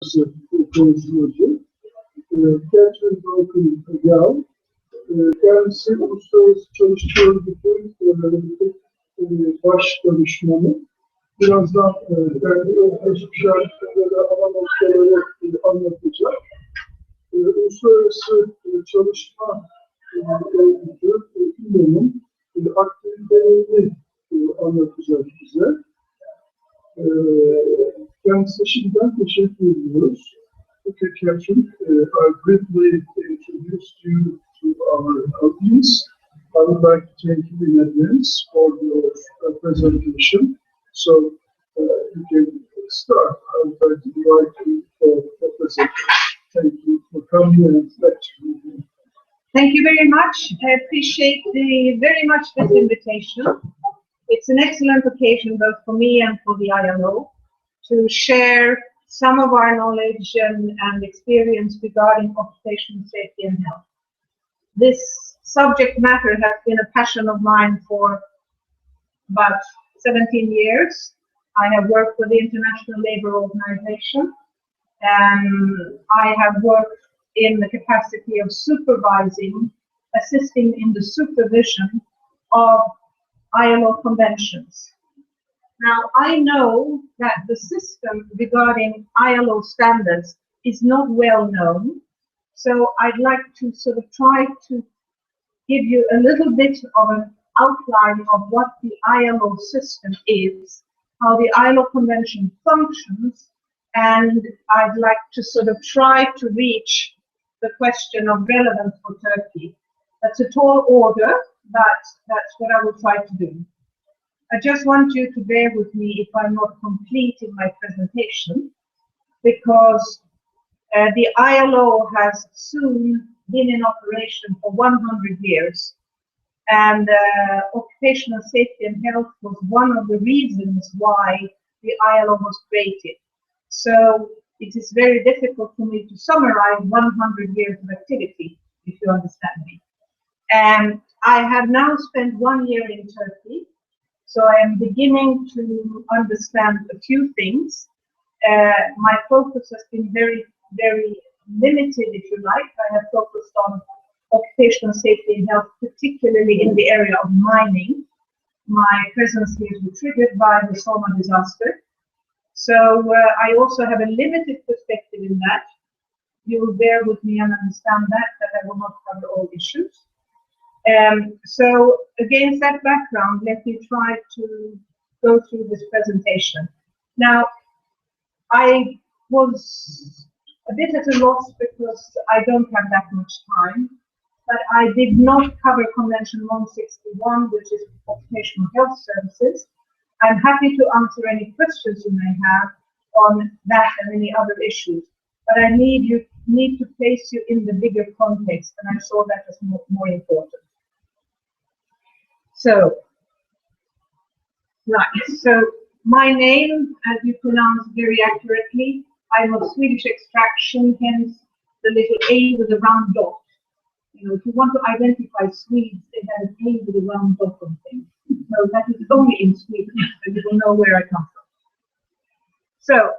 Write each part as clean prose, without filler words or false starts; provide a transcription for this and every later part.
konuşmacı. Catherine BROKENHİELM. Kendisi Uluslararası Çalışma Örgütü'nün baş danışmanı. Birazdan kendi özgürlükleri alan noktaları anlatacak. Uluslararası Çalışma Örgütü, İLO'nun aktivitelerini anlatacak bize. Kendisine şimdiden teşekkür ediyoruz. Okay, Catherine, I briefly introduced you to our audience. I would like to thank you in advance for your presentation. So you can start. I would like to invite you for the presentation. Thank you for coming and lecturing. Thank you very much. I appreciate very much this invitation. It's an excellent occasion both for me and for the ILO to share some of our knowledge and experience regarding occupational safety and health. This subject matter has been a passion of mine for about 17 years. I have worked with the International Labour Organization, and I have worked in the capacity of supervising, assisting in the supervision of ILO conventions. Now, I know that the system regarding ILO standards is not well known, so I'd like to sort of try to give you a little bit of an outline of what the ILO system is, how the ILO convention functions, and I'd like to sort of try to reach the question of relevance for Turkey. That's a tall order, but that's what I will try to do. I just want you to bear with me if I'm not complete in my presentation, because the ILO has soon been in operation for 100 years, and occupational safety and health was one of the reasons why the ILO was created. So it is very difficult for me to summarize 100 years of activity, if you understand me. And I have now spent 1 year in Turkey, so I am beginning to understand a few things. My focus has been very, very limited, if you like. I have focused on occupational safety and health, particularly in the area of mining. My presence here was triggered by the Soma disaster. So I also have a limited perspective in that. You will bear with me and understand that I will not cover all issues. So against that background, let me try to go through this presentation. Now, I was a bit at a loss because I don't have that much time, but I did not cover Convention 161, which is occupational health services. I'm happy to answer any questions you may have on that and any other issues, but I need to place you in the bigger context, and I saw that as more important. So, right, so my name, as you pronounce very accurately, I'm of Swedish extraction, hence the little A with a round dot. You know, if you want to identify Swedes, they have an A with a round dot on things. So that is only in Sweden, so you will know where I come from. So,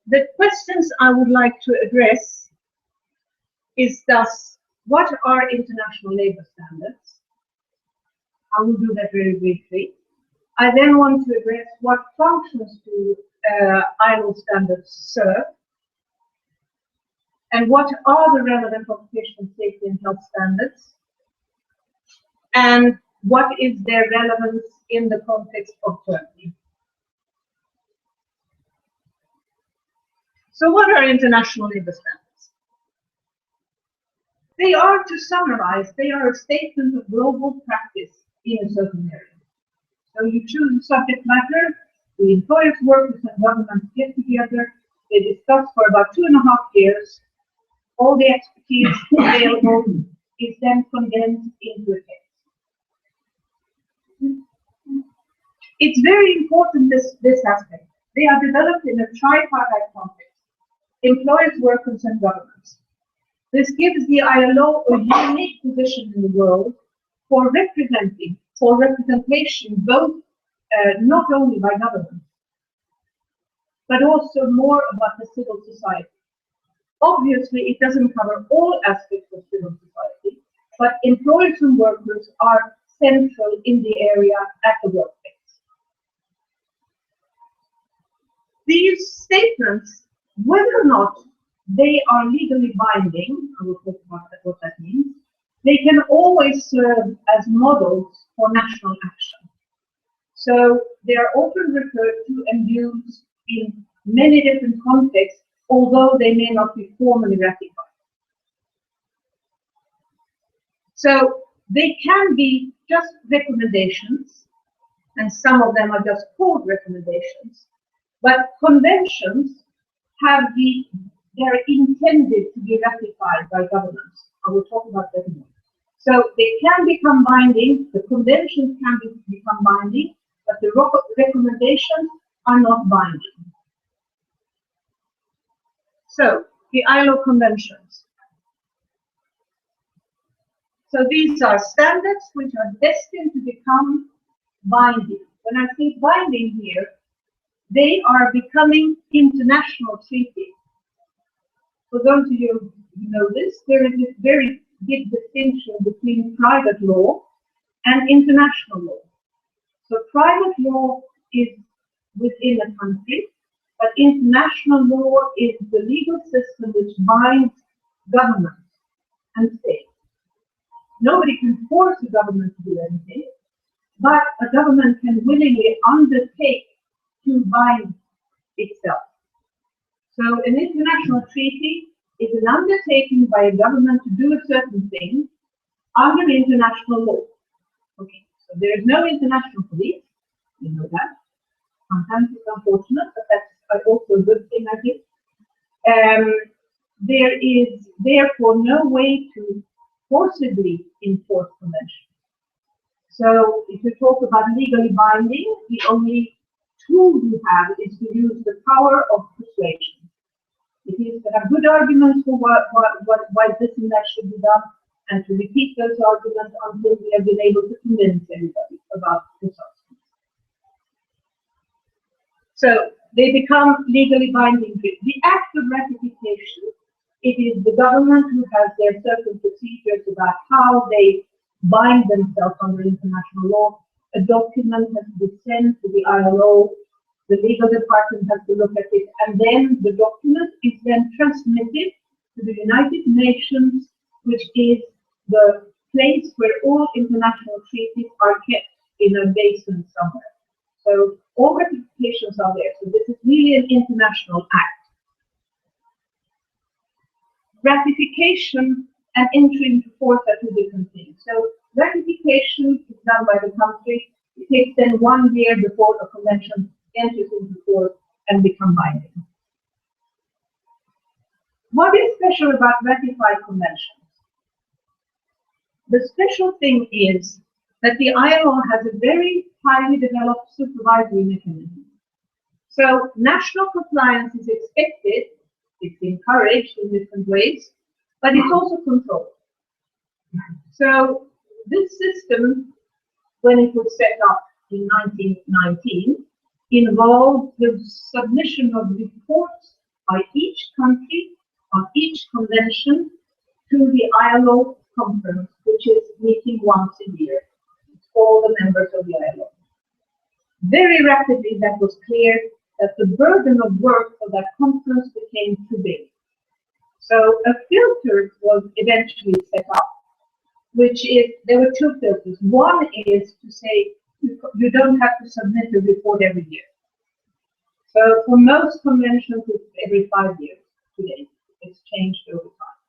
the questions I would like to address is thus, what are international labor standards? I will do that very briefly. I then want to address what functions do ILO standards serve, and what are the relevant occupational safety and health standards, and what is their relevance in the context of Turkey. So what are international labor standards? They are, to summarize, they are a statement of global practice in a certain area. So you choose a subject matter, the employers, workers, and governments get together, they discuss for about 2.5 years, all the expertise available is then condensed into a text. It's very important, this aspect. They are developed in a tripartite context, employers, workers, and governments. This gives the ILO a unique position in the world for representation, both not only by governments, but also more about the civil society. Obviously, it doesn't cover all aspects of civil society, but employers and workers are central in the area at the workplace. These statements, whether or not they are legally binding, I will talk about what that means, they can always serve as models for national action. So they are often referred to and used in many different contexts, although they may not be formally ratified. So they can be just recommendations, and some of them are just called recommendations, but conventions they're intended to be ratified by governments. I will talk about that more. So they can become binding, the conventions can become binding, but the recommendations are not binding. So, the ILO conventions. So these are standards which are destined to become binding. When I say binding here, they are becoming international treaties. For those of you who know this, there is a very big distinction between private law and international law. So private law is within a country, but international law is the legal system which binds governments and states. Nobody can force a government to do anything, but a government can willingly undertake to bind itself. So an international treaty is an undertaking by a government to do a certain thing under international law. Okay, so there is no international police, you know that. Sometimes it's unfortunate, but that's also a good thing, I think. There is therefore no way to forcibly enforce convention. So if you talk about legally binding, the only tool you have is to use the power of persuasion. It is to have good arguments for why this and that should be done, and to repeat those arguments until we have been able to convince everybody about the substance. So they become legally binding. The act of ratification, it is the government who has their certain procedures about how they bind themselves under international law. A document has to be sent to the ILO. The legal department has to look at it, and then the document is then transmitted to the United Nations, which is the place where all international treaties are kept in a basin somewhere. So all ratifications are there. So this is really an international act. Ratification and entry into force are two different things. So ratification is done by the country. It takes then 1 year before a convention enters into force and become binding. What is special about ratified conventions? The special thing is that the ILO has a very highly developed supervisory mechanism. So national compliance is expected, it's encouraged in different ways, but it's also controlled. So this system, when it was set up in 1919, involved the submission of reports by each country on each convention to the ILO conference, which is meeting once a year. It's all the members of the ILO. Very rapidly, that was clear that the burden of work for that conference became too big. So a filter was eventually set up, which is, there were two filters. One is to say, you don't have to submit a report every year. So for most conventions, it's every 5 years today. It's changed over time.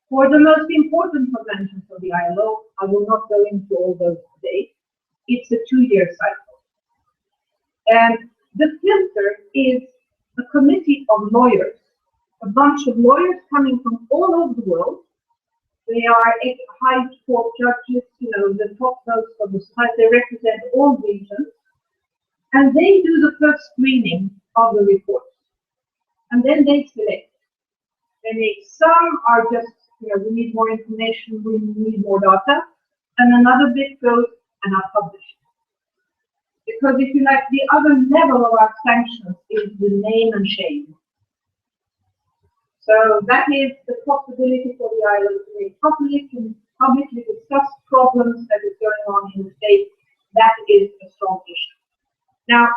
For the most important conventions of the ILO, I will not go into all those today, it's a 2-year cycle. And the filter is a committee of lawyers, a bunch of lawyers coming from all over the world. They are high court judges, you know, the top most of the society. They represent all regions. And they do the first screening of the reports. And then they select. Some are just, you know, we need more information, we need more data. And another bit goes and are published. Because if you like, the other level of our sanctions is the name and shame. So that is the possibility for the ILO to make publicly discuss problems that is going on in the state. That is a strong issue. Now,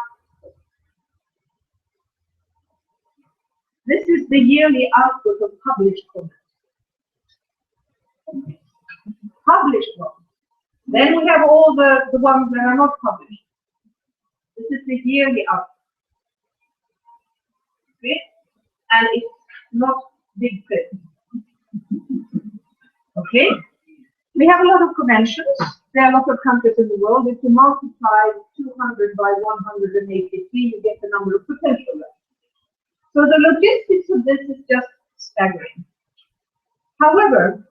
this is the yearly output of published comments. Published ones. Then we have all the ones that are not published. This is the yearly output. Okay? And it's not big print. Okay? We have a lot of conventions. There are a lot of countries in the world. If you multiply 200 by 183, you get the number of potential refugees. So the logistics of this is just staggering. However,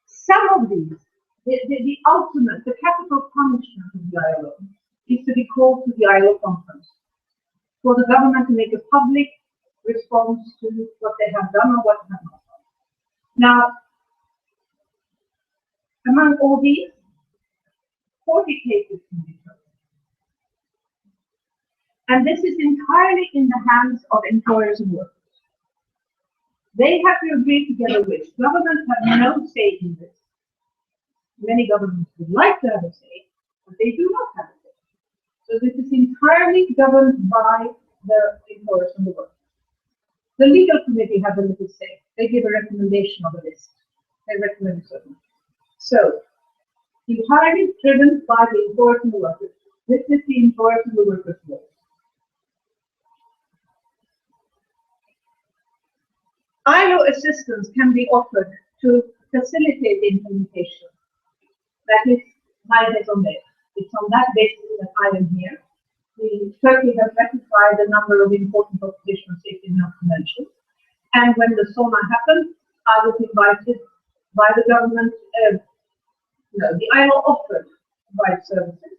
some of these, the ultimate, the capital punishment of the ILO is to be called to the ILO conference for the government to make a public response to what they have done or what they have not done. Now, among all these, 40 cases can be heard. And this is entirely in the hands of employers and workers. They have to agree together which governments have no say in this. Many governments would like to have a say, but they do not have a say. So this is entirely governed by the employers and the workers. The legal committee have a little say. They give a recommendation of a list. They recommend certain. So, entirely driven by the employers and the workers. This is the employers and the workers' law. ILO assistance can be offered to facilitate the implementation. That is my raison d'être. It's on that basis that I am here. Turkey has ratified a number of important occupational safety and health conventions. And when the SOMA happened, I was invited by the government, the ILO offered to provide services.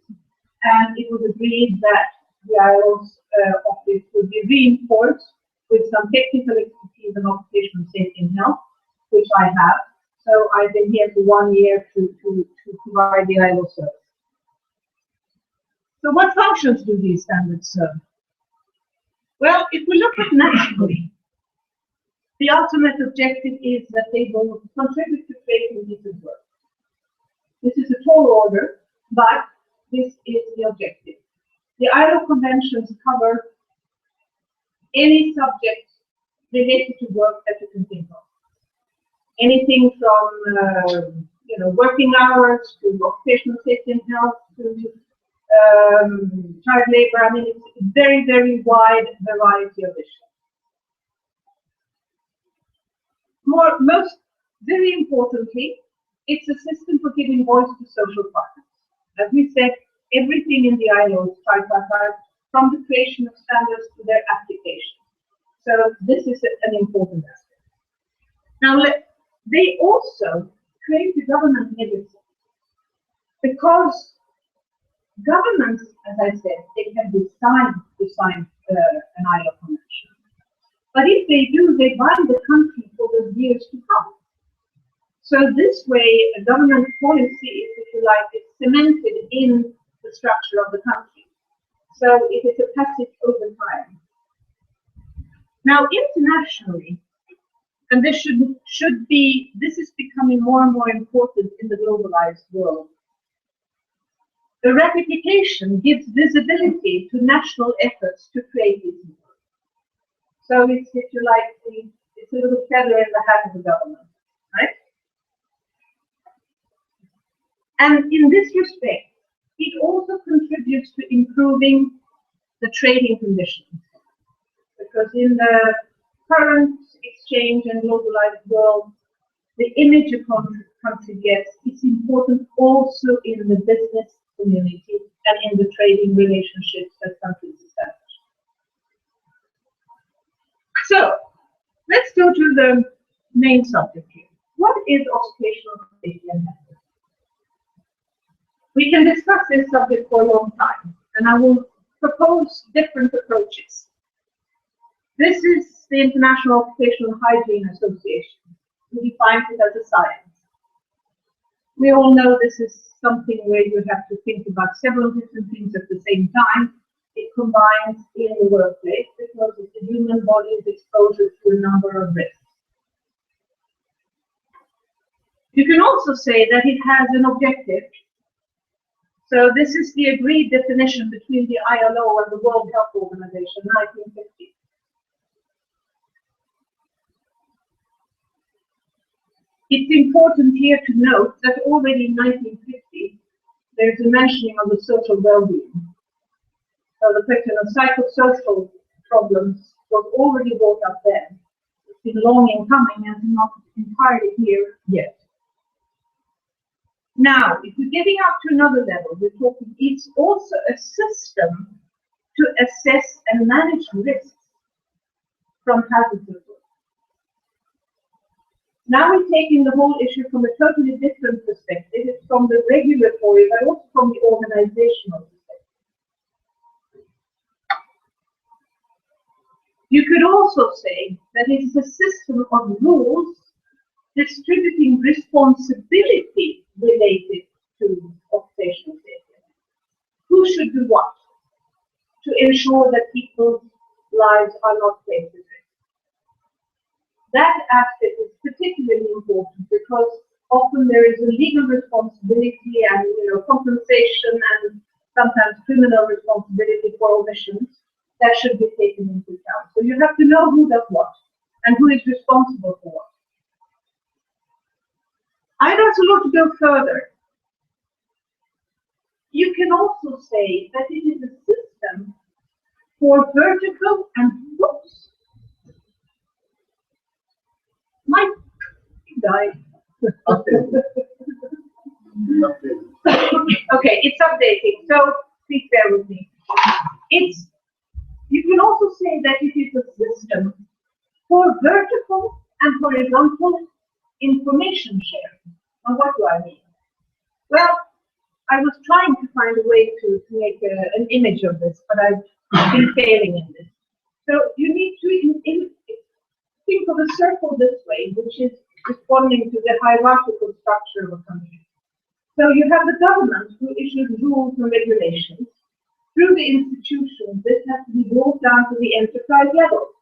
And it was agreed that the ILO's office would be reinforced with some technical expertise in occupational safety and health, which I have. So I've been here for 1 year to provide the ILO service. So what functions do these standards serve? Well, if we look at nationally, the ultimate objective is that they will contribute to creating decent work. This is a tall order, but this is the objective. The ILO conventions cover any subject related to work that you can think of. Anything from working hours to occupational safety and health to child labor. I mean, it's a very, very wide variety of issues. Very importantly, it's a system for giving voice to social partners. As we said, everything in the ILO is tripartite, from the creation of standards to their application. So this is an important aspect. Now, they also create a government legacy, because governments, as I said, they can decide to sign an ILO convention. But if they do, they bind the country for the years to come. So this way, a government policy is, if you like, it's cemented in the structure of the country. So it is a passage over time. Now, internationally, and this this is becoming more and more important in the globalized world. The ratification gives visibility to national efforts to create these work. So it's, if you like, it's a little feather in the hat of the government, right? And in this respect, it also contributes to improving the trading conditions. Because in the current exchange and globalized world, the image a country gets is important also in the business community and in the trading relationships that countries establish. So, let's go to the main subject here. What is occupational safety and health? We can discuss this subject for a long time, and I will propose different approaches. This is the International Occupational Hygiene Association, who defines it as a science. We all know this is something where you have to think about several different things at the same time. it combines in the workplace because it's the human body's exposure to a number of risks. You can also say that it has an objective. So this is the agreed definition between the ILO and the World Health Organization, 1950. It's important here to note that already in 1950, there's a mentioning of the social well-being. So the question of psychosocial problems was already brought up then. It's been long in coming and not entirely here yet. Now, if we're getting up to another level, we're talking, it's also a system to assess and manage risks from hazardous work. Now we're taking the whole issue from a totally different perspective. It's from the regulatory, but also from the organizational perspective. You could also say that it's a system of rules distributing responsibility related to occupational safety. Who should do what to ensure that people's lives are not placed at risk? That aspect is particularly important because often there is a legal responsibility and compensation and sometimes criminal responsibility for omissions that should be taken into account. So you have to know who does what and who is responsible for what. I'd also to go further. You can also say that it is a system for vertical and whoops. Mike died. Okay, it's updating, so please bear with me. You can also say that it is a system for vertical and horizontal information sharing. Now, what do I mean? Well, I was trying to find a way to make an image of this, but I've been failing in this. So you need to think of a circle this way, which is responding to the hierarchical structure of a country. So you have the government who issues rules and regulations. Through the institutions, this has to be brought down to the enterprise level.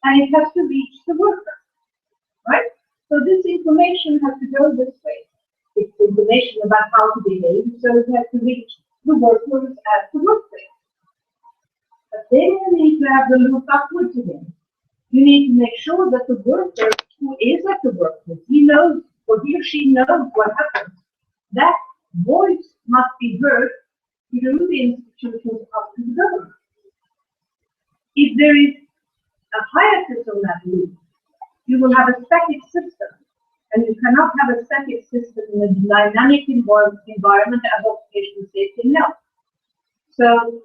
And it has to reach the worker, right? So this information has to go this way. It's information about how to behave, so it has to reach the workers at the workplace. But then you need to have the loop upwards again. You need to make sure that the worker who is at the workplace, he knows, or he or she knows what happens. That voice must be heard through the institutions up to the government. If there is a hiatus on that loop, you will have a static system, and you cannot have a static system in a dynamic environment as occupational safety and health. So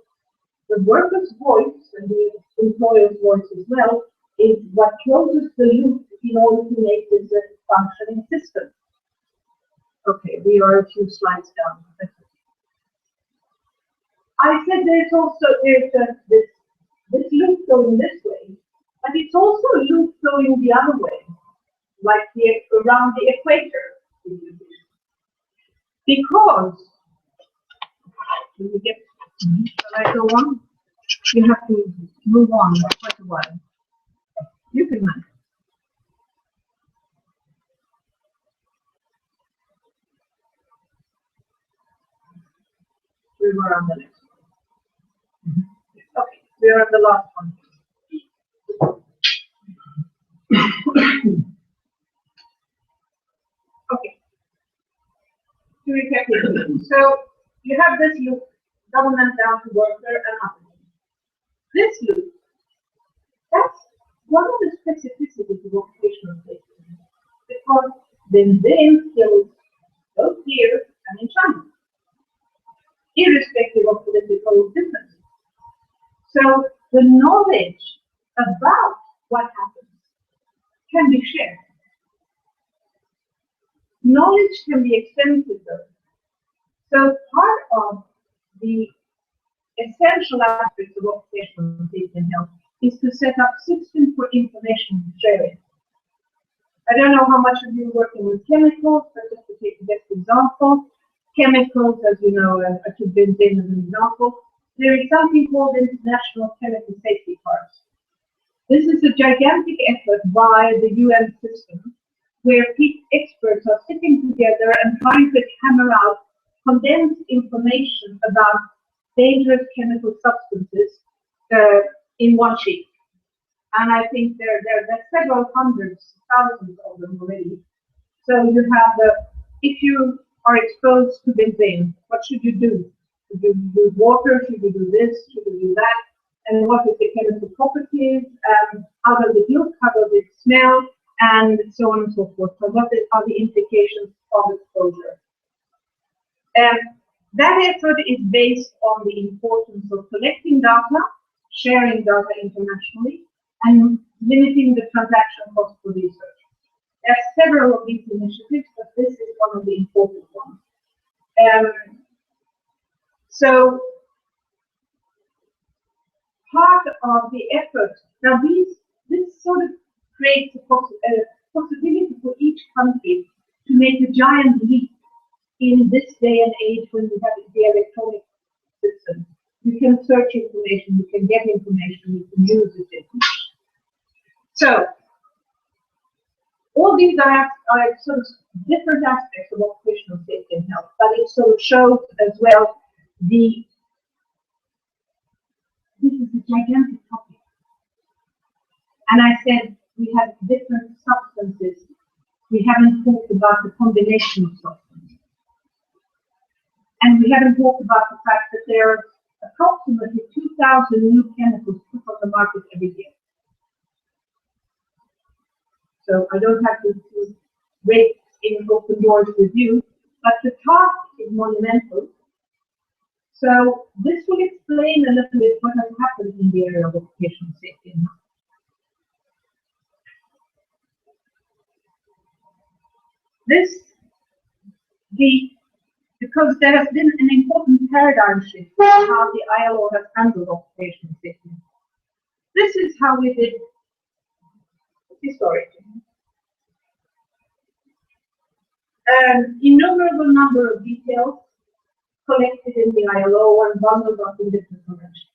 the worker's voice and the employer's voice as well is what closes the loop in order to make this a functioning system. Okay, we are a few slides down. I said there's this loop going this way, but it's also a loop going the other way, like around the equator. Because, shall I go on? You have to move on for quite a while. You can manage. We were on the next one. Okay, we are on the last one. Okay. To recap here. So you have this loop, government down to worker and up. This loop, that's one of the specificities of occupational safety, because then skills both here and in China, irrespective of political differences. So the knowledge about what happens can be shared. Knowledge can be extensive though. So part of the essential aspects of occupational safety and health is to set up systems for information sharing. I don't know how much of you are working with chemicals, but just to take the best example, chemicals, as you know, are to benzene as an example. there is something called the International Chemical Safety Parks. This is a gigantic effort by the UN system, where experts are sitting together and trying to hammer out condensed information about dangerous chemical substances in one sheet. And I think there are several hundreds, thousands of them already. So you have if you are exposed to benzene, what should you do? Should you use water? Should you do this? Should you do that? And what is the chemical properties? How does it look? How does it smell? And so on and so forth. So what are the implications of exposure? That effort is based on the importance of collecting data, sharing data internationally, and limiting the transaction cost for research. There are several of these initiatives, but this is one of the important ones. So part of the effort, now this sort of creates a possibility for each country to make a giant leap in this day and age when you have the electronic system. You can search information, you can get information, you can use it. So, all these are sort of different aspects of occupational safety and health, but it sort of shows as well this is a gigantic topic. And I said we have different substances. We haven't talked about the combination of substances. And we haven't talked about the fact that there are approximately 2,000 new chemicals put on the market every year. So I don't have to wait in open doors with you, but the task is monumental. So this will explain a little bit what has happened in the area of occupational safety and health. Because there has been an important paradigm shift in how the ILO has handled occupational safety. This is how we did historically. An innumerable number of details collected in the ILO and bundled up in different conventions.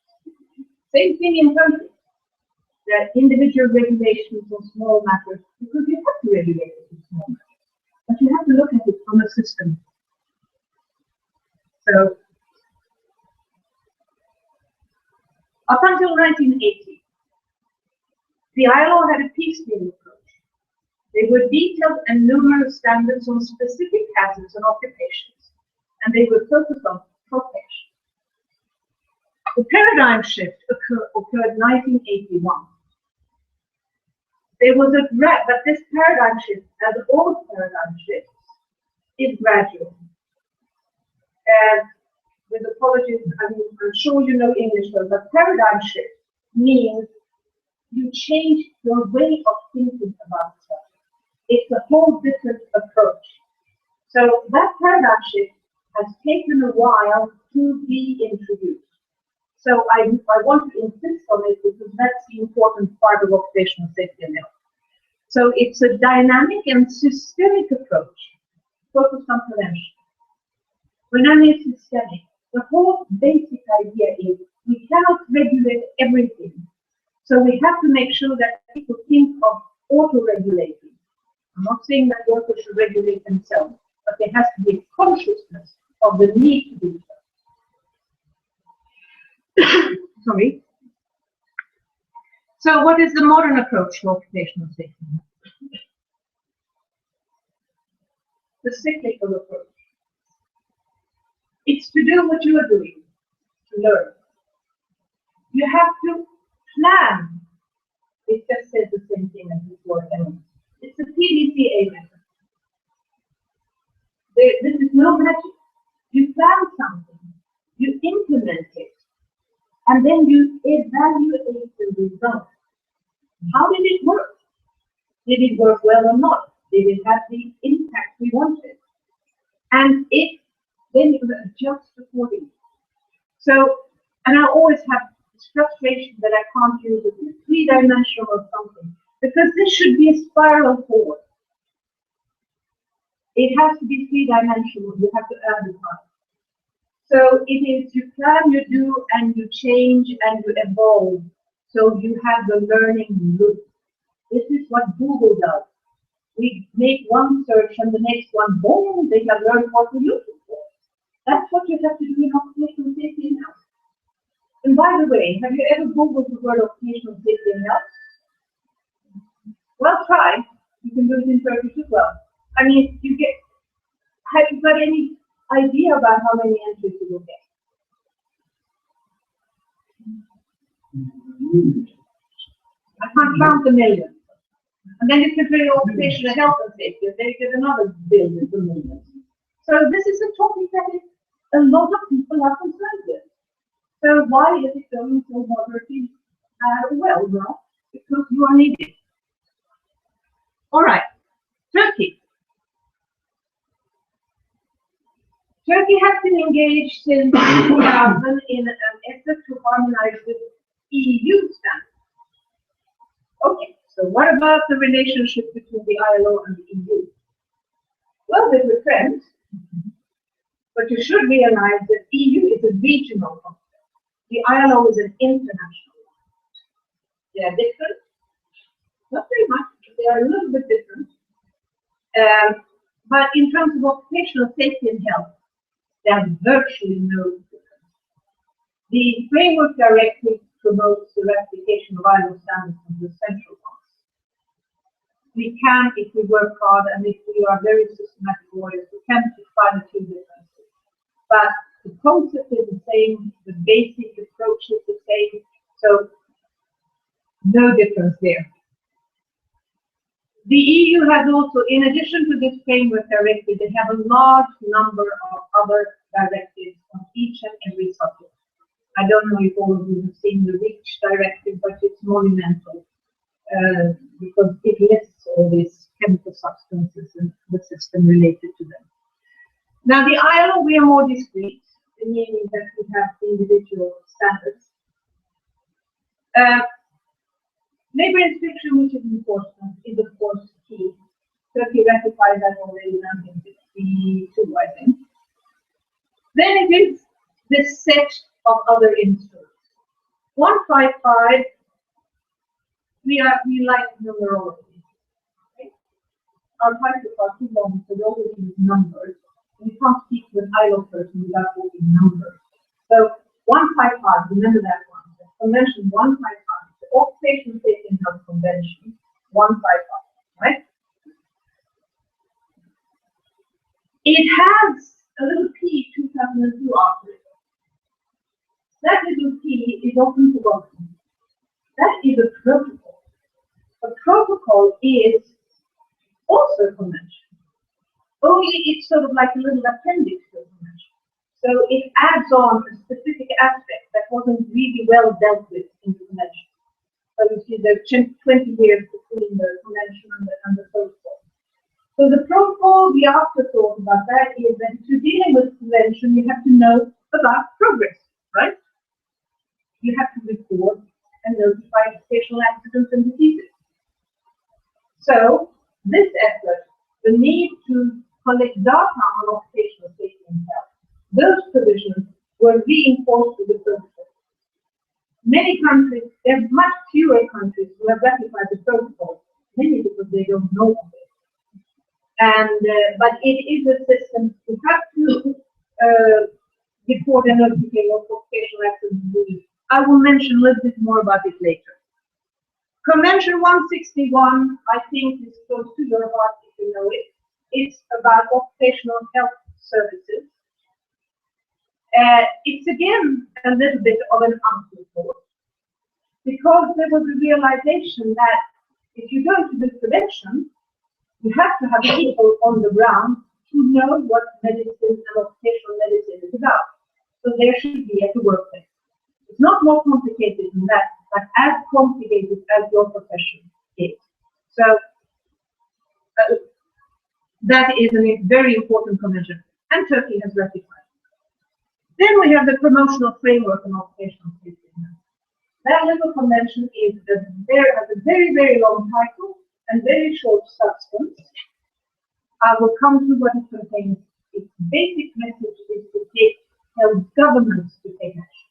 Same thing in countries. There are individual regulations on small matters, because you have to regulate it in small matters. But you have to look at it from a system. So, up until 1980, the ILO had a piecemeal approach. They were detailed and numerous standards on specific hazards and occupations, and they were focused on protection. The paradigm shift occurred in 1981. There was but this paradigm shift, as all paradigm shifts, is gradual. With apologies, I'm sure you know English well, but paradigm shift means you change your way of thinking about stuff. It's a whole different approach. So that paradigm shift has taken a while to be introduced. So I want to insist on it because that's the important part of occupational safety and health. So it's a dynamic and systemic approach focused on prevention. When I mean systemic, the whole basic idea is we cannot regulate everything. So we have to make sure that people think of auto-regulating. I'm not saying that workers should regulate themselves, but there has to be a consciousness of the need to do so. Sorry. So what is the modern approach to occupational safety? The cyclical approach. It's to do what you are doing, to learn. You have to plan. It just says the same thing as before. It's a PDCA method. This is no magic. You plan something, you implement it, and then you evaluate the result. How did it work? Did it work well or not? Did it have the impact we wanted? And then you adjust accordingly. So, and I always have this frustration that I can't use it in three-dimensional or something, because this should be a spiral forward. It has to be three-dimensional. You have to add the part. So it is you plan, you do, and you change and you evolve. So you have the learning loop. This is what Google does. We make one search and the next one, boom, they have learned what to use it for. That's what you have to do in occupational safety and health. And by the way, have you ever Googled the word occupational safety and health? Well, try. You can do it in Turkish as well. I mean, have you got any idea about how many entries you will get? I can't count a million. And then you can play occupational health and safety, and then you get another billions and millions. So this is a topic that a lot of people are concerned with. So why is it going so moderately well? Well, because you are needed. All right, Turkey. Turkey has been engaged since 2000 in an effort to harmonize with EU standards. Okay, so what about the relationship between the ILO and the EU? Well, they were friends, but you should realize that EU is a regional concept. The ILO is an international concept. They are different, not very much, but they are a little bit different. But in terms of occupational safety and health, there are virtually no difference. The Framework Directive promotes the ratification of ILO standards from the central ones. We can, if we work hard and if we are very systematic warriors, we can find a few differences. But the concept is the same, the basic approach is the same, so no difference there. The EU has also, in addition to this framework directive, they have a large number of other directives on each and every subject. I don't know if all of you have seen the REACH directive, but it's monumental because it lists all these chemical substances and the system related to them. Now, the ILO, we are more discreet, meaning that we have individual standards. Labor inspection, which is enforcement, is of course key. Turkey ratified that already in 1962, I think. Then it is this set of other instruments. 155, we like numerology. Okay? Our titles are too long, so we always use numbers. We can't speak with an ILO person without using numbers. So 155, remember that one. The Convention 155, the Occupational Safety and Health Convention 155, right? It has a little P 2002 after it. That little P is often forgotten. That is a protocol. A protocol is also a convention. Only it's sort of like a little appendix to a convention. So it adds on a specific aspect that wasn't really well dealt with in the convention. So you see there are 20 years between the convention and the protocol. So the protocol, the afterthought about that is that to deal with convention, you have to know about progress, right? You have to record and notify occupational accidents and diseases. So this effort, the need to collect data on occupational safety and health, those provisions were reinforced with the protocol. Many countries, there are much fewer countries who have ratified the protocol, mainly because they don't know of it. And but it is a system you have to report and notify of occupational accidents. I will mention a little bit more about it later. Convention 161, I think, is close to your heart if you know it. It's about occupational health services. It's again a little bit of an afterthought because there was a realization that if you're going to do prevention, you have to have people on the ground who know what medicine and occupational medicine is about. So there should be at the workplace. It's not more complicated than that, but as complicated as your profession is. So that is a very important convention, and Turkey has ratified. Then we have the promotional framework on occupational safety. That little convention has a very, very long title and very short substance. I will come to what it contains. Its basic message is to take tell governments to take action.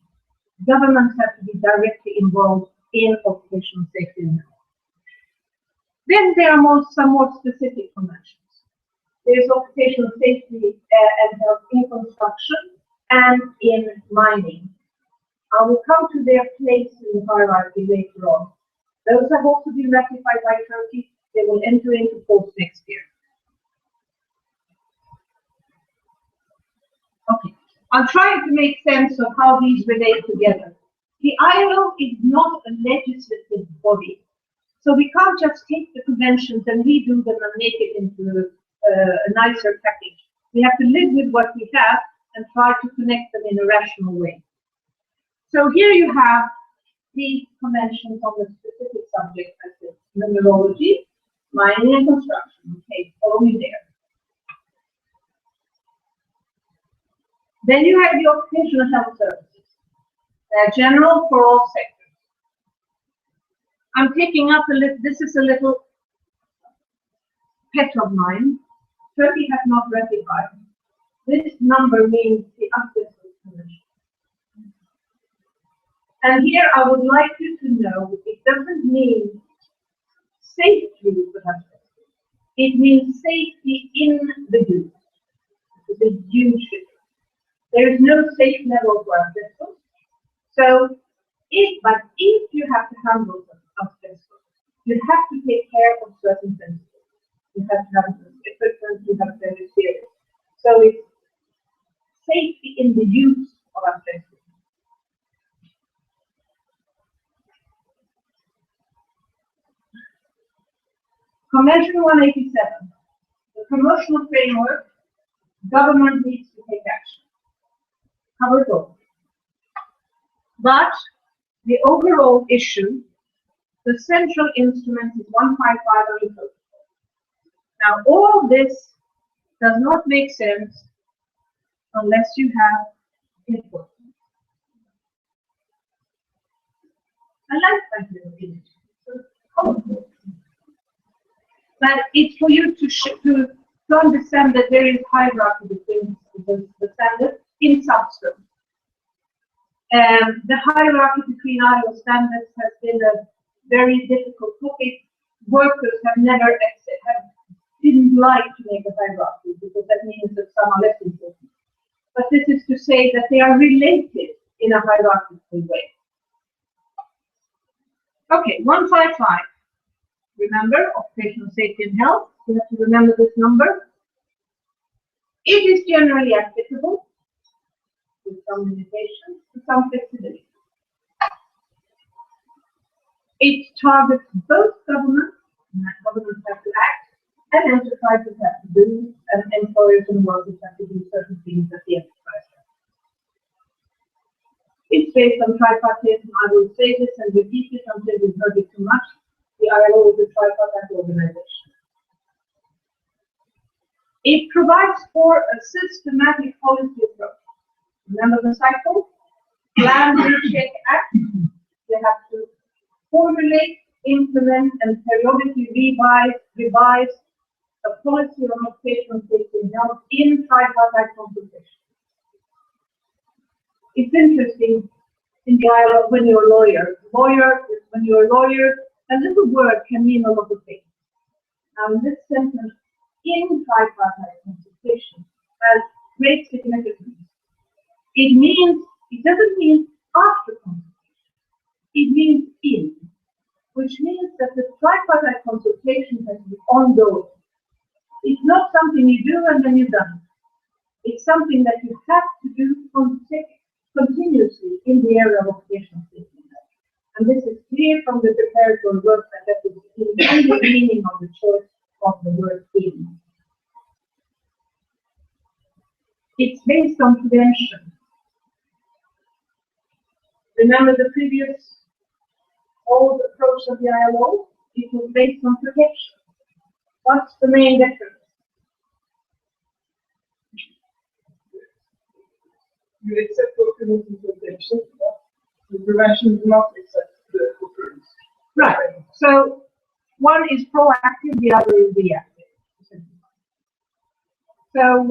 Governments have to be directly involved in occupational safety and health. Then there are some more specific conventions. There's occupational safety and health in construction and in mining. I will come to their place in the hierarchy later on. Those have also been ratified by Turkey. They will enter into force next year. Okay, I'll try to make sense of how these relate together. The ILO is not a legislative body, so we can't just take the conventions and redo them and make it into a nicer package. We have to live with what we have and try to connect them in a rational way. So here you have these conventions on the specific subject, such as mineralogy, mining and construction. Okay, follow me there. Then you have the occupational health services. They're general for all sectors. I'm taking up a little, this is a little pet of mine. Turkey has not ratified. This number means the Asbestos Convention. And here I would like you to know it doesn't mean safe use of asbestos. It means safety in the use. It's a huge difference. There is no safe level for asbestos. So, if you have to handle asbestos, you have to take care of certain things. You have to have equipment, you have to have materials. So it's safety in the use of asbestos. Convention 187, the commercial framework, government needs to take action. Covers all. But the overall issue, the central instrument is 155 on the protocol. Now all this does not make sense unless you have input. I like that little image. So, but it's for you to understand that there is hierarchy between the standards in substance. And the hierarchy between ILO standards has been a very difficult topic. Workers didn't like to make a hierarchy because that means that some are less important. But this is to say that they are related in a hierarchical way. Okay, 155. Remember, occupational safety and health. You have to remember this number. It is generally applicable with some limitations, with some flexibility. It targets both governments, and governments have to act, and enterprises have to do, and employers and workers have to do certain things that the enterprise has. It's based on tripartite, and I will say this and repeat it until we've heard it too much. The ILO is a tripartite organization. It provides for a systematic policy approach. Remember the cycle? Plan, check, act. You have to formulate, implement, and periodically revise a policy on occupational safety and health in tripartite consultation. It's interesting in the ILO when you're a lawyer. When you're a lawyer, a little word can mean a lot of things. This sentence, in tripartite consultation, has great significance. It doesn't mean after consultation. It means in, which means that the tripartite consultation has to be ongoing. It's not something you do and then you're done. It's something that you have to do continuously in the area of occupational safety. And this is clear from the preparatory work that is the intended meaning of the choice of the word in. It's based on prevention. Remember the previous old approach of the ILO? It was based on protection. What's the main difference? You accept occurrence and protection, but the prevention does not accept the occurrence. Right. So one is proactive, the other is reactive. So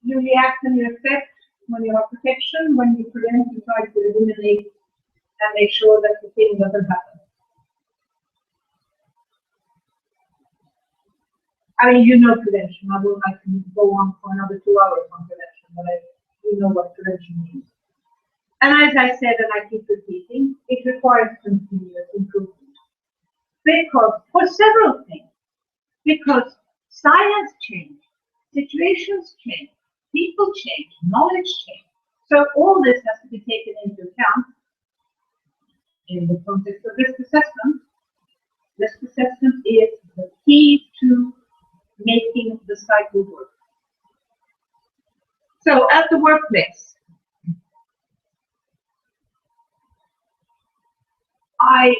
you react and you accept, when you have protection, when you prevent, you try to eliminate and make sure that the thing doesn't happen. I mean, you know prevention. I would like to go on for another 2 hours on prevention, but you know what prevention means. And as I said, and I keep repeating, it requires continuous improvement. Because, for several things, because science changes, situations change, people change, knowledge change. So all this has to be taken into account in the context of risk assessment. Risk assessment is the key to making the cycle work. So at the workplace, I'm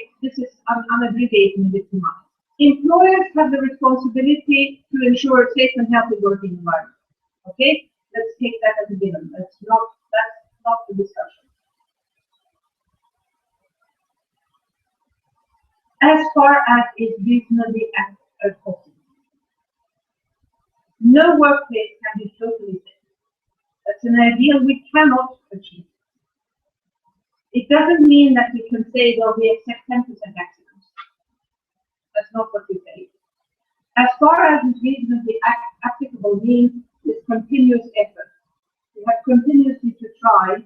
abbreviating a bit too much. Employers have the responsibility to ensure a safe and healthy working environment. Okay, let's take that as a given. That's not the discussion. As far as is reasonably possible. No workplace can be totally safe. That's an ideal we cannot achieve. It doesn't mean that we can say, well, we accept 10% accidents. That's not what we say. As far as is reasonably applicable means is continuous effort. We have continuously to try.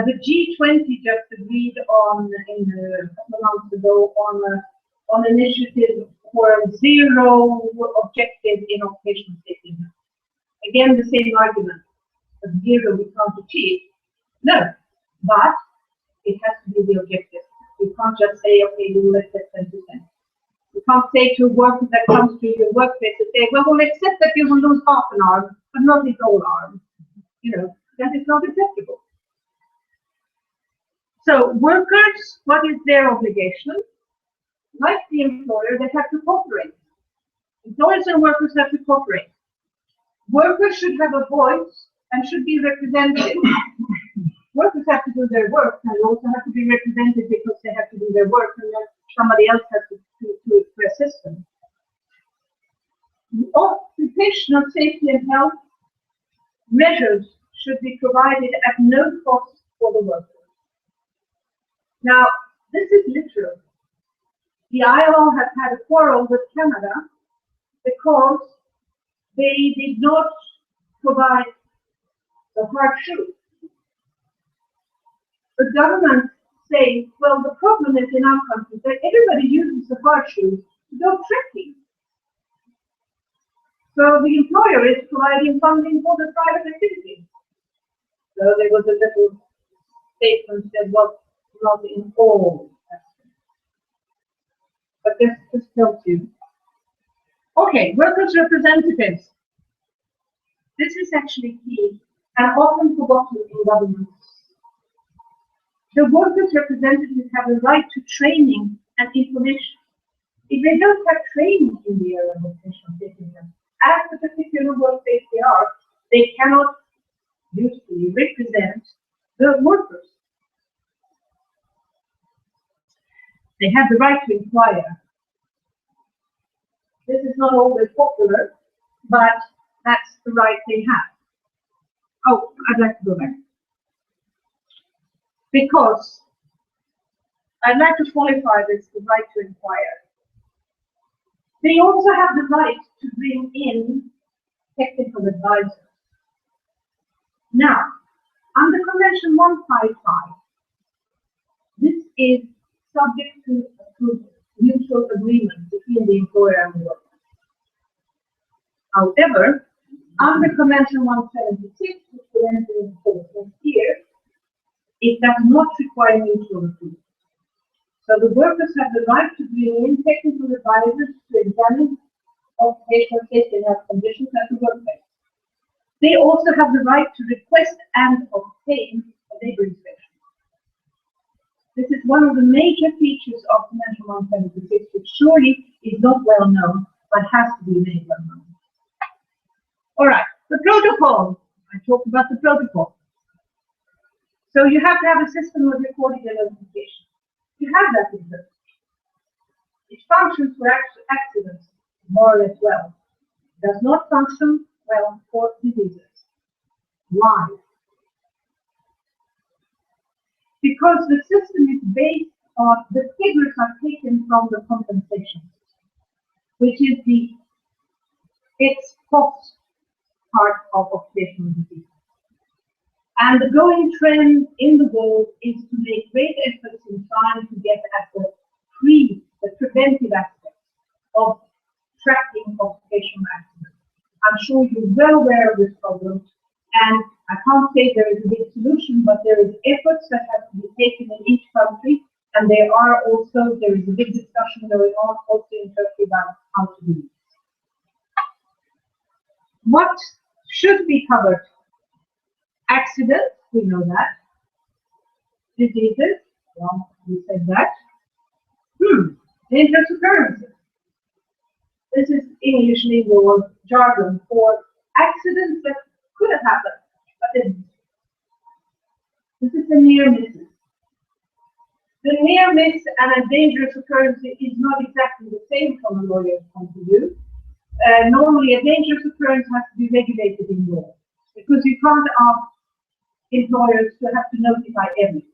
The G20 just agreed on, a couple of months ago, on an initiative for zero objective in occupational safety. Again, the same argument. Of zero we can't achieve. No, but it has to be the objective. You can't just say, okay, we will accept 10%. You can't say to a worker that comes to your workplace and say, well, we'll accept that you will lose half an arm, but not his whole arm. You know, that is not acceptable. So workers, what is their obligation? Like the employer, they have to cooperate. Employers and workers have to cooperate. Workers should have a voice and should be represented. Workers have to do their work, and they also have to be represented because they have to do their work, and then somebody else has to assist them. Occupational safety and health measures should be provided at no cost for the workers. Now, this is literal. The ILO has had a quarrel with Canada because they did not provide the hard shoe. The government says, well, the problem is in our country that everybody uses the hard shoes to go trekking. So the employer is providing funding for the private activity. So there was a little statement that was not in all aspects. But this just tells you. Okay, workers' representatives. This is actually key and often forgotten in governments. The workers' representatives have a right to training and information. If they don't have training in the area of occupational safety, as the particular workplace they are, they cannot usefully represent the workers. They have the right to inquire. This is not always popular, but that's the right they have. Oh, I'd like to go back. Because I'd like to qualify this, the right to inquire. They also have the right to bring in technical advisors. Now, under Convention 155, this is subject to mutual agreement between the employer and the worker. However, under Convention 176, which will enter into force next year, it does not require mutual agreement. So the workers have the right to bring in technical advisors to examine occupational safety and health conditions at the workplace. They also have the right to request and obtain a labor inspection. This is one of the major features of Convention 176, which surely is not well known, but has to be made well known. All right, the protocol. I talked about the protocol. So you have to have a system of recording and notification. You have that in place. It functions for accidents more or less well. It does not function well for diseases. Why? Because the system is based on, the figures are taken from the compensation, which is the its cost part of occupational disease. And the going trend in the world is to make great efforts in trying to get at the preventive aspect of tracking occupational accidents. I'm sure you're well aware of this problem, and I can't say there is a big solution, but there is efforts that have to be taken in each country, and there is a big discussion going on also in Turkey about how to do it. What should be covered? Accidents, we know that. Diseases, well, we said that. Dangerous occurrences. This is English legal jargon for accidents that could have happened, but didn't. This is the near misses. The near miss and a dangerous occurrence is not exactly the same from a lawyer's point of view. Normally, a dangerous occurrence has to be regulated in law, because you can't ask employers to have to notify everything.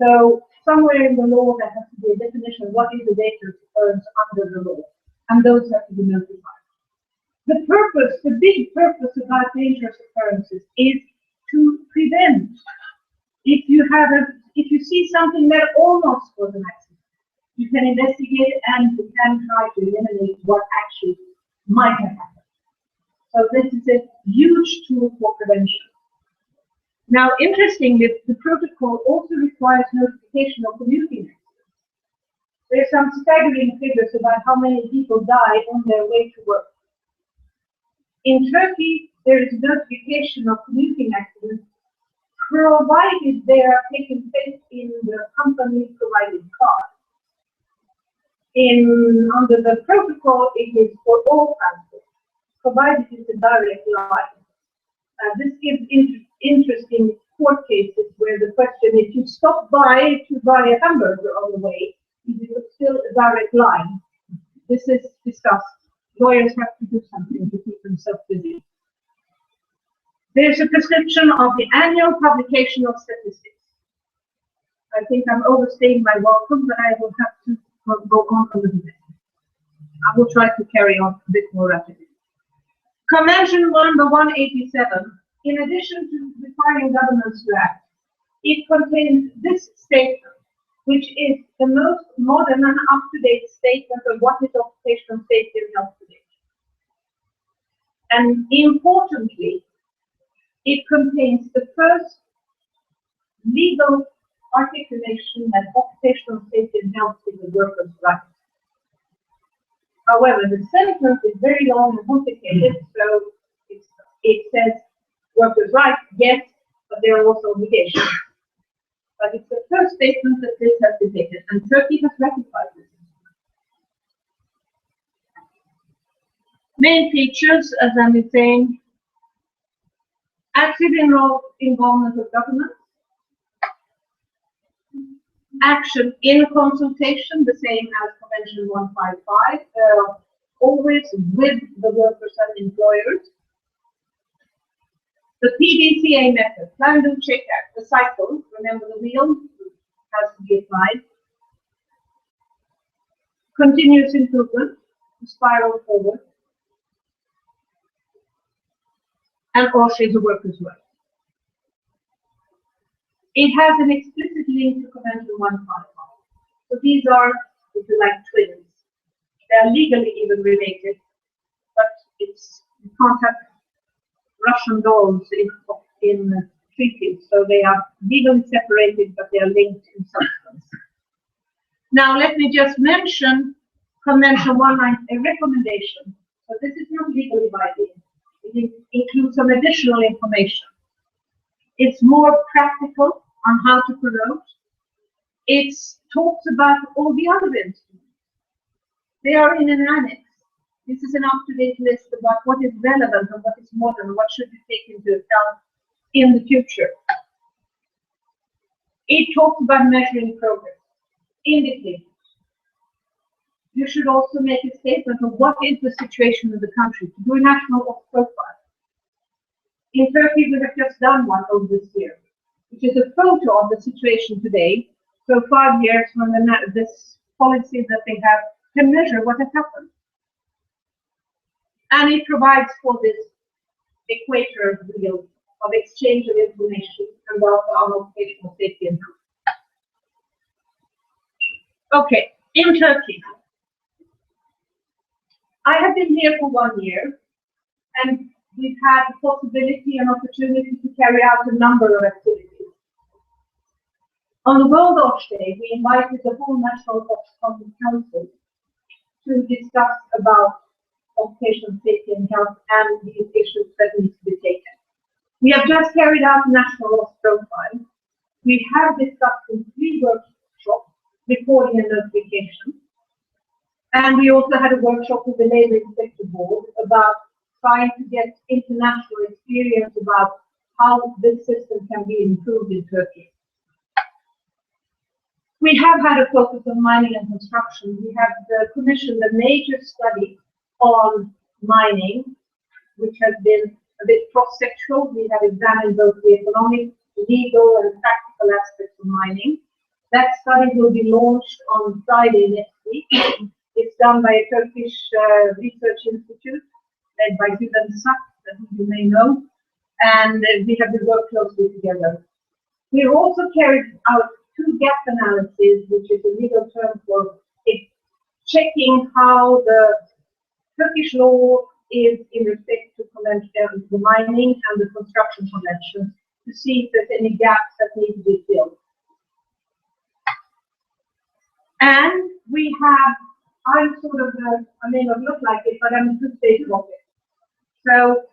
So somewhere in the law there has to be a definition of what is a dangerous occurrence under the law, and those have to be notified. The purpose, the big purpose about dangerous occurrences is to prevent. If you see something that almost was an accident, you can investigate and you can try to eliminate what actually might have happened. So this is a huge tool for prevention. Now, interestingly, the protocol also requires notification of commuting accidents. There are some staggering figures about how many people die on their way to work. In Turkey, there is notification of commuting accidents provided they are taking place in the company-provided car. Under the protocol, it is for all transport, provided it's a direct line. This gives interesting court cases where the question is, you stop by to buy a hamburger on the way, is it still a direct line? This is discussed. Lawyers have to do something to keep themselves busy. There's a prescription of the annual publication of statistics. I think I'm overstaying my welcome, but I will have to go on a little bit. I will try to carry on a bit more rapidly. Convention number 187, in addition to requiring governments to act, it contains this statement, which is the most modern and up-to-date statement of what is occupational safety and health today. And importantly, it contains the first legal articulation that occupational safety and health is a worker's right. However, the sentence is very long and complicated, so it says workers' rights, yes, but there are also obligations. But it's the first statement that this has been taken, and Turkey has ratified this. Main features, as I've been saying, active involvement of government, action in consultation, the same as Convention 155, always with the workers and employers. The PDCA method, plan, do, check, act, the cycle, remember the wheel, has to be applied. Continuous improvement, spiral forward. And OSHA is a worker's right. It has an explicit link to Convention 155. So these are, if you like, twins. They are legally even related, but you can't have Russian dolls in treaties, so they are legally separated, but they are linked in substance. Now, let me just mention Convention 190, a recommendation. So this is not legally binding. It includes some additional information. It's more practical on how to promote. It talks about all the other instruments. They are in an annex. This is an up-to-date list about what is relevant and what is modern, what should be taken into account in the future. It talks about measuring progress, indicators. You should also make a statement of what is the situation in the country, to do a national profile. In Turkey, we have just done one over this year, which is a photo of the situation today. So 5 years from this policy that they have can measure what has happened. And it provides for this equator wheel of exchange of information about our occupational safety and health. Okay, in Turkey. I have been here for 1 year, and we've had the possibility and opportunity to carry out a number of activities. On the World Watch Day, we invited the whole National Watch Council to discuss about occupational safety and health and these issues that need to be taken. We have just carried out a national loss profile. We have discussed in 3 workshops, recording and notification. And we also had a workshop with the Labour Inspector Board about trying to get international experience about how this system can be improved in Turkey. We have had a focus on mining and construction. We have commissioned a major study on mining, which has been a bit cross-sectional. We have examined both the economic, legal, and practical aspects of mining. That study will be launched on Friday next week. It's done by a Turkish research institute led by GÜVENLİDİ, that you may know, and we have been working closely together. We have also carried out 2 gap analyses, which is a legal term for checking how the Turkish law is in respect to the mining and the construction convention, to see if there's any gaps that need to be filled. And we have, I'm sort of, I may not look like it, but I'm a 2-stage rocket. So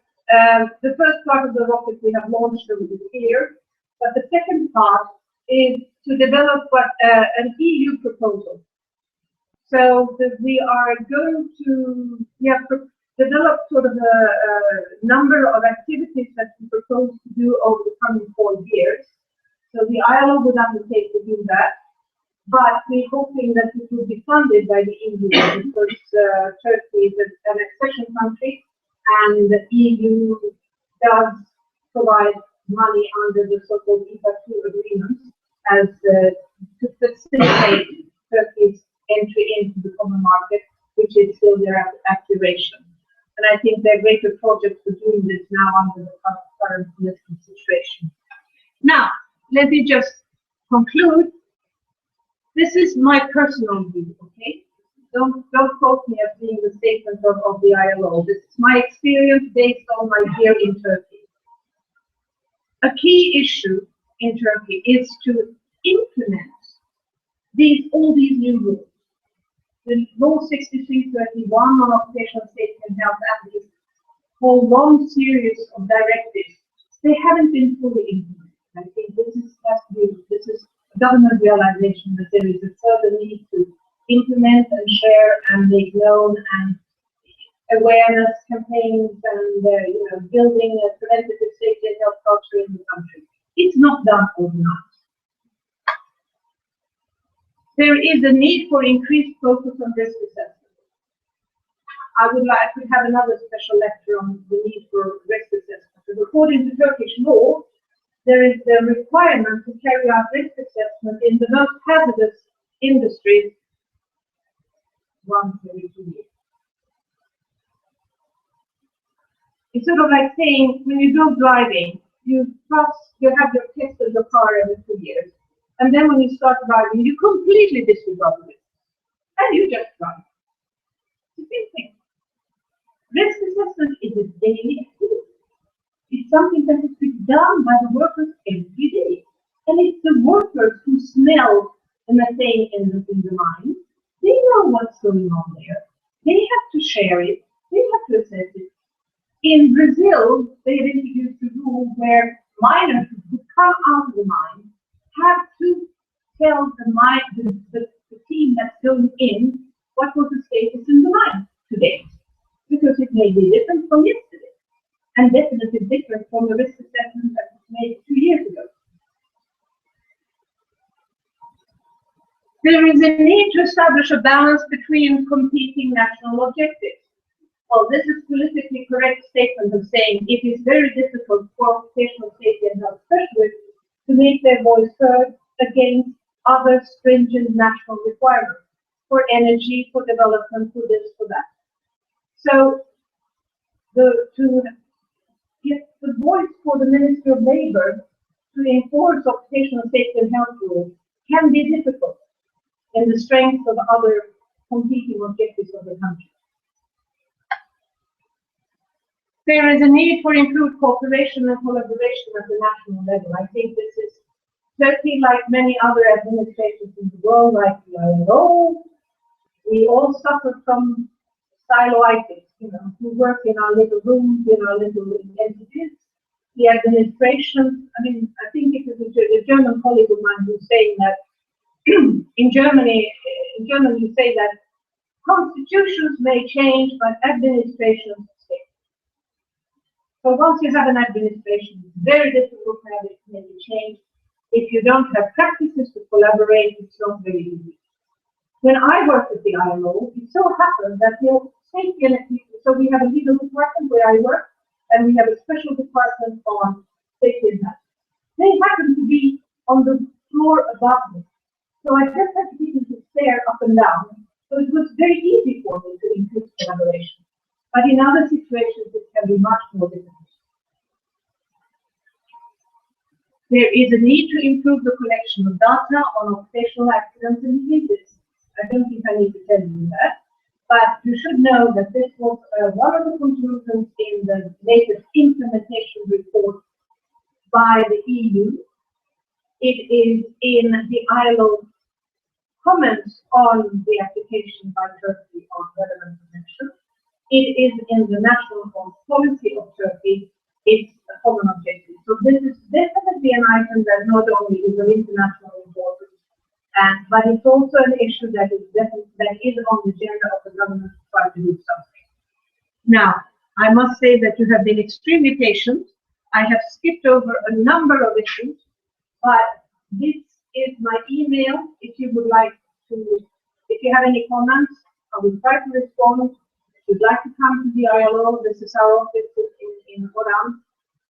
the first part of the rocket we have launched over this year, but the second part is to develop an EU proposal. So that we are going to, we have developed sort of a number of activities that we propose to do over the coming 4 years. So the ILO would undertake to do that, but we're hoping that it will be funded by the EU, because Turkey is an accession country, and the EU does provide money under the so-called IPA II agreement as to facilitate Turkey's entry into the common market, which is still their aspiration. And I think there are greater projects for doing this now under the current political situation. Now, let me just conclude. This is my personal view, okay? Don't quote me as being the statement of the ILO. This is my experience based on my year in Turkey. A key issue in Turkey is to implement all these new rules. The Law 6331 on occupational safety and health and this whole long series of directives, they haven't been fully implemented. I think this is government realization that there is a further need to implement and share and make known and awareness campaigns and building a preventative safety and health culture in the country. It's not done overnight. There is a need for increased focus on risk assessment. I would like to have another special lecture on the need for risk assessment. Because according to Turkish law, there is the requirement to carry out risk assessment in the most hazardous industries once every 2 years. It's sort of like saying, when you go driving, you have your test of the car every 2 years. And then when you start driving, you completely disregard it. And you just drive. It's the same thing. Risk assessment is a daily activity. It's something that has to be done by the workers every day. And it's the workers who smell the methane in the mine. They know what's going on there. They have to share it. They have to assess it. In Brazil, they have introduced a rule where miners who come out of the mine have to tell the team that's going in what was the status in the mine today. Because it may be different from yesterday. And definitely different from the risk assessment that was made 2 years ago. There is a need to establish a balance between competing national objectives. Well, this is politically correct statement of saying it is very difficult for occupational safety and health specialists to make their voice heard against other stringent national requirements for energy, for development, for this, for that. So, to get the voice for the Ministry of Labour to enforce occupational safety and health rules can be difficult in the strength of other competing objectives of the country. There is a need for improved cooperation and collaboration at the national level. I think this is Turkey, like many other administrations in the world, like the ILO, we all suffer from styloitis, who work in our little rooms, in our little entities. The administration, I think it was a German colleague of mine who was saying that in Germany you say that constitutions may change, but administrations stay. So once you have an administration, it's very difficult to have it maybe change. If you don't have practices to collaborate, it's not very easy. When I worked at the ILO, it so happened that safety and so we have a legal department where I work, and we have a special department on safety and health. They happen to be on the floor above me. So I just had to keep them to stare up and down. So it was very easy for me to increase collaboration. But in other situations, it can be much more difficult. There is a need to improve the collection of data on occupational accidents and diseases. I don't think I need to tell you that. But you should know that this was one of the conclusions in the latest implementation report by the EU. It is in the ILO comments on the application by Turkey on relevant prevention. It is in the national health policy of Turkey. It's a common objective. So this is definitely an item that not only is of international importance, but it's also an issue that is on the agenda of the government to try to do something. Now, I must say that you have been extremely patient. I have skipped over a number of issues, but this is my email. If you would like to, if you have any comments, I will try to respond. If you'd like to come to the ILO, this is our office in Oran.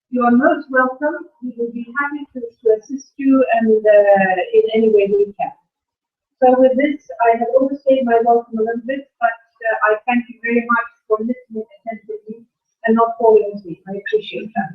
You are most welcome. We will be happy to assist you and in any way we can. So with this, I have overstayed my welcome a little bit, but I thank you very much for listening attentively and not falling asleep. I appreciate that.